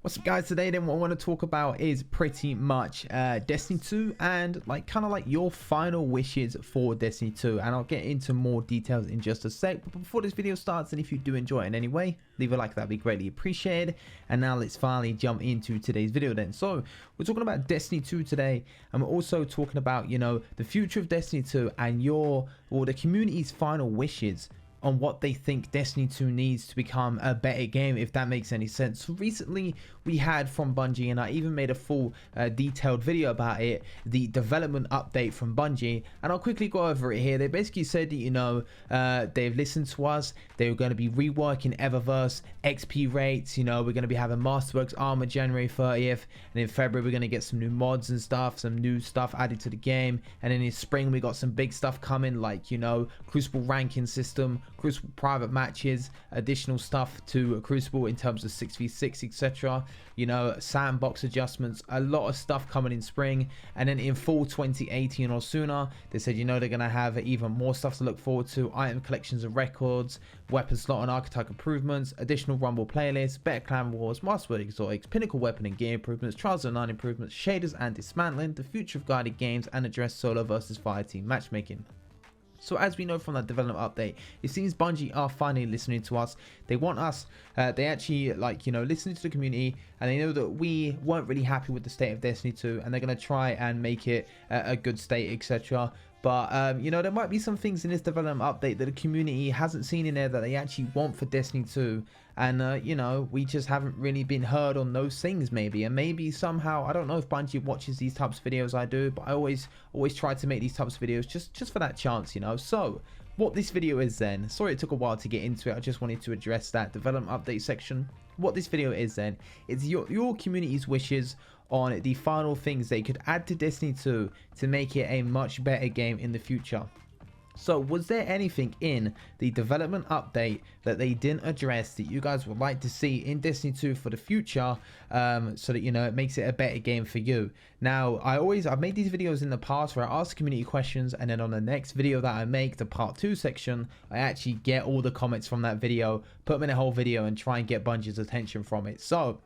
What's up, guys? Today then what I want to talk about is pretty much Destiny 2 and kind of like your final wishes for Destiny 2, and I'll get into more details in just a sec. But before this video starts, and if you do enjoy it in any way, leave a like, that'd be greatly appreciated. And now let's finally jump into today's video then. So we're talking about Destiny 2 today, and we're also talking about, you know, the future of Destiny 2 and the community's final wishes on what they think Destiny 2 needs to become a better game, if that makes any sense. So recently we had from Bungie, and I even made a full detailed video about it, the development update from Bungie, and I'll quickly go over it here. They basically said that, you know, they've listened to us. They were going to be reworking Eververse XP rates. You know, we're going to be having Masterworks Armor January 30th, and in February we're going to get some new mods and stuff, some new stuff added to the game, and then in spring we got some big stuff coming, like, you know, Crucible ranking system, Crucible private matches, additional stuff to Crucible in terms of 6v6, etc. You know, sandbox adjustments, a lot of stuff coming in spring. And then in fall 2018 or sooner, they said, you know, they're going to have even more stuff to look forward to: item collections of records, weapon slot and archetype improvements, additional Rumble playlists, better clan wars, masterword exotics, pinnacle weapon and gear improvements, Trials of 9 improvements, shaders and dismantling, the future of guided games, and address solo versus fire team matchmaking. So as we know from that development update, it seems Bungie are finally listening to us. They want us, they actually, like, you know, listening to the community, and they know that we weren't really happy with the state of Destiny 2, and they're going to try and make it a good state, etc. But you know, there might be some things in this development update that the community hasn't seen in there that they actually want for Destiny 2, and you know, we just haven't really been heard on those things, maybe. And maybe somehow, I don't know if Bungie watches these types of videos. I do, but I always try to make these types of videos just for that chance, you know. So what this video is then, sorry it took a while to get into it, I just wanted to address that development update section. What this video is then, it's your community's wishes on the final things they could add to Destiny 2 to make it a much better game in the future. So was there anything in the development update that they didn't address that you guys would like to see in Destiny 2 for the future, so that, you know, it makes it a better game for you? Now, I've made these videos in the past where I ask community questions, and then on the next video that I make, the part 2 section, I actually get all the comments from that video, put them in a whole video, and try and get Bungie's attention from it. So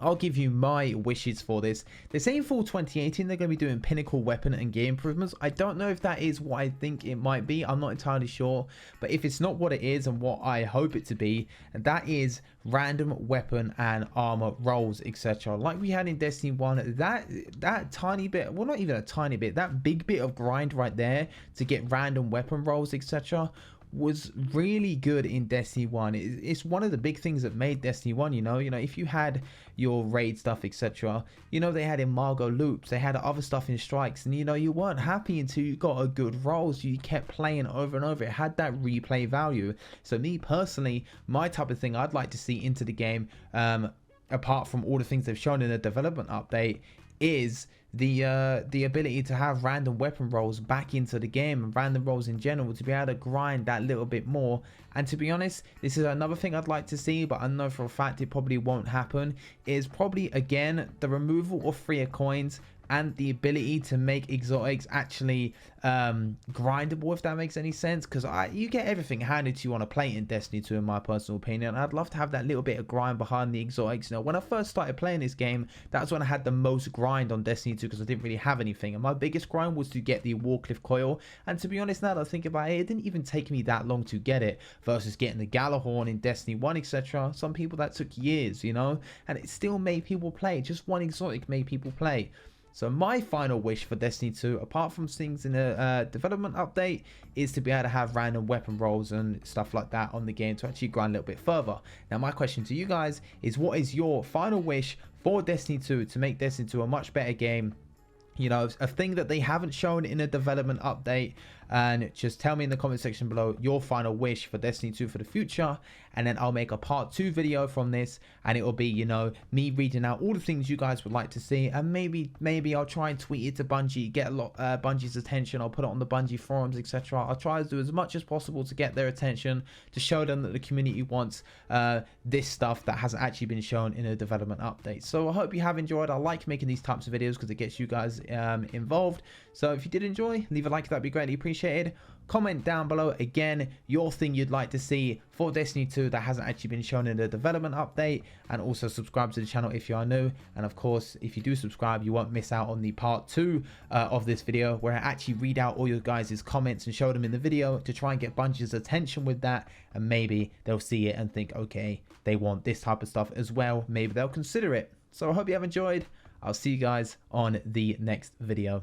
I'll give you my wishes for this. They're saying fall 2018 they're going to be doing pinnacle weapon and gear improvements. I don't know if that is what I think it might be. I'm not entirely sure. But if it's not what it is and what I hope it to be, and that is random weapon and armor rolls, etc. Like we had in Destiny 1, that tiny bit, well, not even a tiny bit, that big bit of grind right there to get random weapon rolls, etc. was really good in Destiny 1. It's one of the big things that made Destiny 1, you know, if you had your raid stuff, etc., you know, they had embargo loops, they had other stuff in strikes, and, you know, you weren't happy until you got a good roll, so you kept playing over and over. It had that replay value. So me personally, my type of thing I'd like to see into the game, apart from all the things they've shown in the development update, is the ability to have random weapon rolls back into the game, and random rolls in general, to be able to grind that little bit more. And to be honest, this is another thing I'd like to see, but I know for a fact it probably won't happen, is probably, again, the removal of freer coins and the ability to make exotics actually grindable, if that makes any sense. Because you get everything handed to you on a plate in Destiny 2, in my personal opinion. I'd love to have that little bit of grind behind the exotics. You know, when I first started playing this game, that's when I had the most grind on Destiny 2, because I didn't really have anything, and my biggest grind was to get the Warcliffe coil. And to be honest, now that I think about it, it didn't even take me that long to get it, versus getting the Gjallarhorn in Destiny 1, etc. Some people that took years, you know, and it still made people play. Just one exotic made people play. So my final wish for Destiny 2, apart from things in the development update, is to be able to have random weapon rolls and stuff like that on the game to actually grind a little bit further. Now my question to you guys is, what is your final wish for Destiny 2 to make Destiny 2 a much better game? You know, a thing that they haven't shown in a development update. And just tell me in the comment section below your final wish for Destiny 2 for the future, and then I'll make a part 2 video from this, and it will be, you know, me reading out all the things you guys would like to see, and maybe I'll try and tweet it to Bungie, get a lot Bungie's attention. I'll put it on the Bungie forums, etc. I'll try to do as much as possible to get their attention, to show them that the community wants this stuff that hasn't actually been shown in a development update. So I hope you have enjoyed. I like making these types of videos because it gets you guys involved. So if you did enjoy, leave a like, that'd be greatly appreciated. appreciated. Comment down below again your thing you'd like to see for Destiny 2 that hasn't actually been shown in the development update, and also subscribe to the channel if you are new. And of course, if you do subscribe, you won't miss out on the part 2 of this video, where I actually read out all your guys' comments and show them in the video to try and get Bungie's attention with that, and maybe they'll see it and think, okay, they want this type of stuff as well. Maybe they'll consider it. So I hope you have enjoyed. I'll see you guys on the next video.